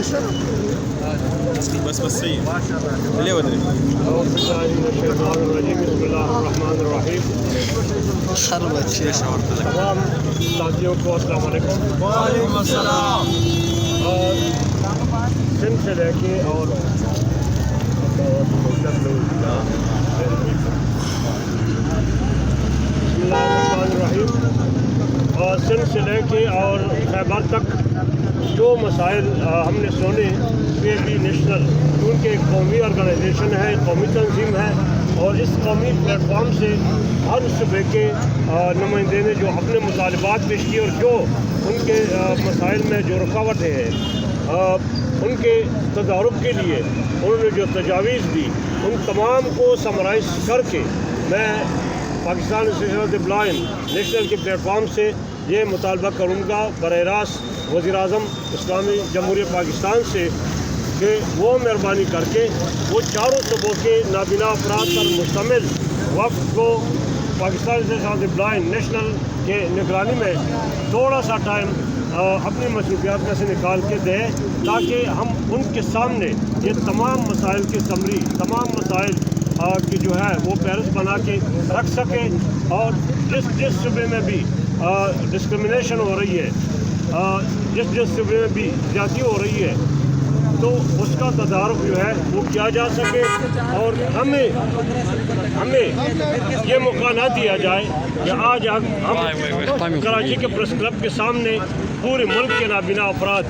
بس صحیح لے ودري اعوذ بالله من الشیطان الرجیم بسم اللہ الرحمن الرحیم تمام ساتھیوں کو السلام علیکم وعلیکم السلام اور سندھ سے لے کے اور بسم اللہ الرحمن الرحیم اور سندھ سے لے کے اور خیبر تک جو مسائل ہم نے سنے PAB نیشنل کیونکہ ایک قومی آرگنائزیشن ہے، قومی تنظیم ہے، اور اس قومی پلیٹ فارم سے ہر صوبے کے نمائندے نے جو اپنے مطالبات پیش کیے اور جو ان کے مسائل میں جو رکاوٹیں ہیں ان کے تدارک کے لیے انہوں نے جو تجاویز دی ان تمام کو سمرائز کر کے میں Pakistan association of the blind national کے پلیٹ فارم سے یہ مطالبہ کروں گا براہ راست وزیر اعظم اسلامی جمہوریہ پاکستان سے کہ وہ مہربانی کر کے وہ چاروں صوبوں کے نابینا افراد پر مشتمل وقت کو Pakistan association of the blind national کے نگرانی میں تھوڑا سا ٹائم اپنی مصروفیات میں سے نکال کے دیں تاکہ ہم ان کے سامنے یہ تمام مسائل کی سمری تمام مسائل کی جو ہے وہ فہرست بنا کے رکھ سکیں اور جس صوبے میں بھی ڈسکرمنیشن ہو رہی ہے جس صوبے میں بھی زیادتی ہو رہی ہے تو اس کا تدارک جو ہے وہ کیا جا سکے اور ہمیں یہ موقع نہ دیا جائے کہ آج ہم کراچی کے پریس کلب کے سامنے پورے ملک کے نابینا افراد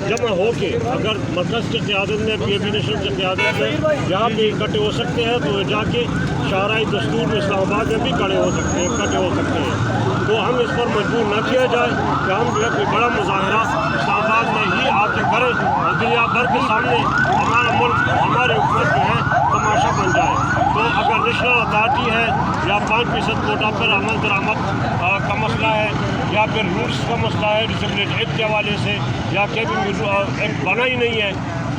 جمع ہو کے اگر مرکز کی قیادت میں PAB نیشنل کی قیادت میں جہاں پہ اکٹھے ہو سکتے ہیں تو جا کے شاہراہ دستور میں اسلام آباد میں بھی اکٹھے ہو سکتے ہیں تو ہم اس پر مجبور نہ کیا جائے کہ ہم جو ہے کوئی بڑا مظاہرہ اسلام آباد میں ہی آ کے کریں اور دنیا بھر کے سامنے ہمارا ملک ہماری حکومت جو ہے تماشا بن جائے تو اگر نیشنل اتھارٹی ہے یا 5% کوٹا پر عمل درآمد کا مسئلہ ہے یا پھر رولس کا مسئلہ ہے ڈسپلن ایکٹ کے حوالے سے یا کہ ایکٹ بنا ہی نہیں ہے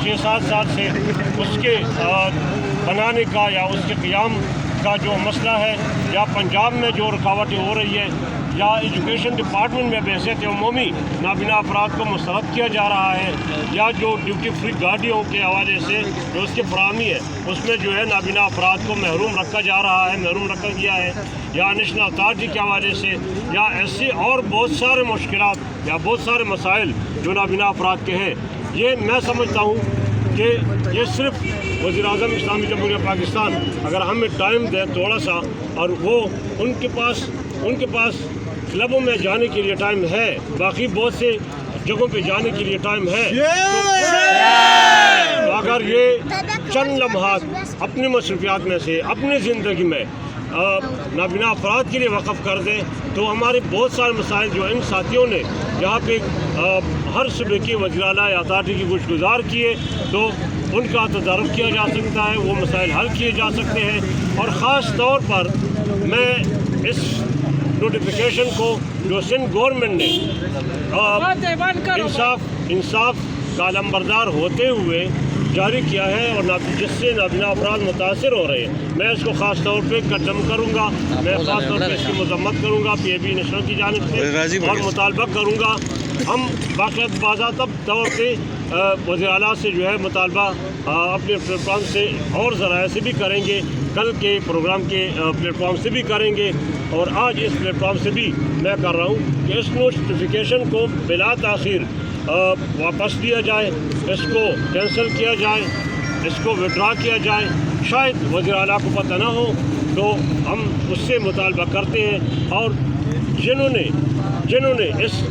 6-7 سال سے اس کے بنانے کا یا اس کے قیام کا جو مسئلہ ہے یا پنجاب میں جو رکاوٹیں ہو رہی ہے یا ایجوکیشن ڈپارٹمنٹ میں بحیثیت عمومی نابینا افراد کو مسترد کیا جا رہا ہے یا جو ڈیوٹی فری گاڑیوں کے حوالے سے جو اس کی فراہمی ہے اس میں جو ہے نابینا افراد کو محروم رکھا جا رہا ہے محروم رکھا گیا ہے یا نیشنل اتھارٹی کے حوالے سے یا ایسے اور بہت سارے مشکلات یا بہت سارے مسائل جو نابینا افراد کے ہیں یہ میں سمجھتا ہوں کہ یہ صرف وزیر اعظم اسلامی جمہوریہ پاکستان اگر ہمیں ٹائم دے تھوڑا سا اور وہ ان کے پاس کلبوں میں جانے کے لیے ٹائم ہے باقی بہت سے جگہوں پہ جانے کے لیے ٹائم ہے تو اگر یہ چند لمحات اپنی مصروفیات میں سے اپنی زندگی میں نابینا افراد کے لیے وقف کر دیں تو ہمارے بہت سارے مسائل جو ان ساتھیوں نے جہاں پہ ہر صوبے کے وزیر اعلیٰ یا اتھارٹی کی کچھ گزار کیے تو ان کا تدارک کیا جا سکتا ہے وہ مسائل حل کیے جا سکتے ہیں اور خاص طور پر میں اس نوٹیفیکیشن کو جو سندھ گورنمنٹ نے انصاف کا علمبردار ہوتے ہوئے جاری کیا ہے اور جس سے نابینا افراد متاثر ہو رہے ہیں میں اس کو خاص طور پہ قدم کروں گا میں خاص طور پہ اس کی مذمت کروں گا PAB نیشنل کی جانب سے اور مطالبہ کروں گا ہم باضابطہ طور پہ وزیر اعلیٰ سے جو ہے مطالبہ اپنے پلیٹ فارم سے اور ذرائع سے بھی کریں گے کل کے پروگرام کے پلیٹ فارم سے بھی کریں گے اور آج اس پلیٹ فارم سے بھی میں کر رہا ہوں کہ اس نوٹیفیکیشن کو بلا تاخیر واپس دیا جائے اس کو کینسل کیا جائے اس کو ودرا کیا جائے شاید وزیر اعلیٰ کو پتہ نہ ہو تو ہم اس سے مطالبہ کرتے ہیں اور جنہوں نے اس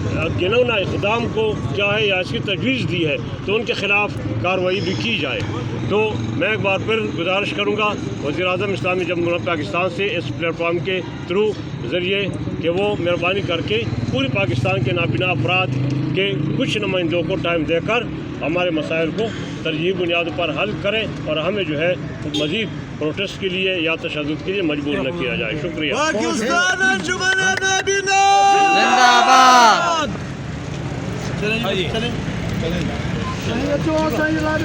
گنونا اقدام کو کیا ہے یا اس کی تجویز دی ہے تو ان کے خلاف کارروائی بھی کی جائے تو میں ایک بار پھر گزارش کروں گا وزیر اعظم اسلامی جمہوریہ پاکستان سے اس پلیٹ فارم کے تھرو ذریعے کہ وہ مہربانی کر کے پوری پاکستان کے نابینا افراد کے کچھ نمائندوں کو ٹائم دے کر ہمارے مسائل کو ترجیحی بنیادوں پر حل کریں اور ہمیں جو ہے مزید پروٹیسٹ کے لیے یا تشدد کے لیے مجبور نہ کیا جائے شکریہ زندہ باد